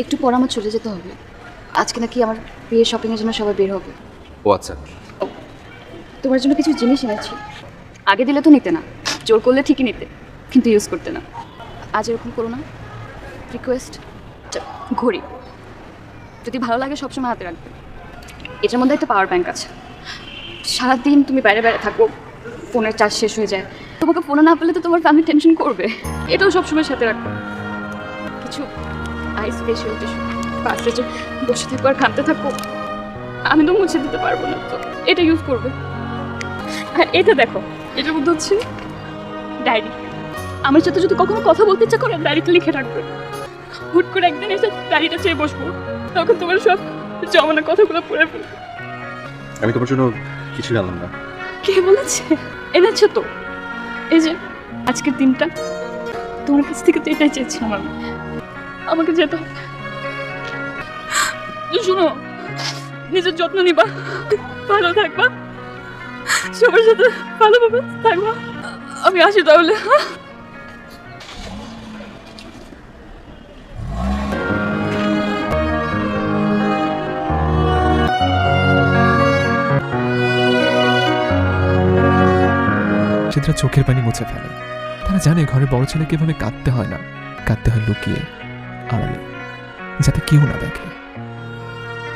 একটু পর আমার চলে যেতে হবে। আজকে নাকি আমার বিয়ের শপিংয়ের জন্য সবাই বের হবে। ও আচ্ছা। তোমার জন্য কিছু জিনিস এনেছি। আগে দিলে তো নিতে না, জোর করলে ঠিকই নিতে, কিন্তু ইউজ করতে না। আজ এরকম করো না, রিকোয়েস্ট। ঘড়ি যদি ভালো লাগে সবসময় হাতে রাখবে। এটার মধ্যে একটা পাওয়ার ব্যাংক আছে। সারাদিন তুমি বাইরে বাইরে থাকো, ফোনের চার্জ শেষ হয়ে যায়, তোমাকে ফোনে না পেলে তো তোমার ফ্যামিলি টেনশন করবে। এটাও সবসময় সাথে রাখো। কিছু আইস ফেশিয়াল টিস্যু, পাশে যে বসে থাকো আর ঘামতে থাকো, আমি তো মুছে দিতে পারবো না, তো এটা ইউজ করবে। আর এটা দেখো, এটার মধ্যে হচ্ছে ডায়েরি। আমার সাথে যদি কখনো কথা বলতে ইচ্ছা করে ডায়েরিতে লিখে রাখবে। হুট করে একদিন এসে ডায়েরিটা চেয়ে বসবো, তখন তোমার সব জমানো কথাগুলো পড়ে ফেলবে। আমি তোমার জন্য কিছু জানলাম না। কে বলেছে? এনেছো তো। এই যে আজকের দিনটা তোমার কাছ থেকে তো এটাই চেয়েছিলাম আমি। আমাকে যেতে হবে। শুনো, নিজের যত্ন নিবা, ভালো থাকবা, সবার সাথে ভালোভাবে থাকবা। আমি আসি তাহলে। চিত্রা চোখের পানি মুছে ফেলে। তারা জানে ঘরে বড় ছেলেকে এভাবে কাঁদতে হয় না, কাঁদতে হয় লুকিয়ে, আড়ালে, যাতে কেউ না দেখে।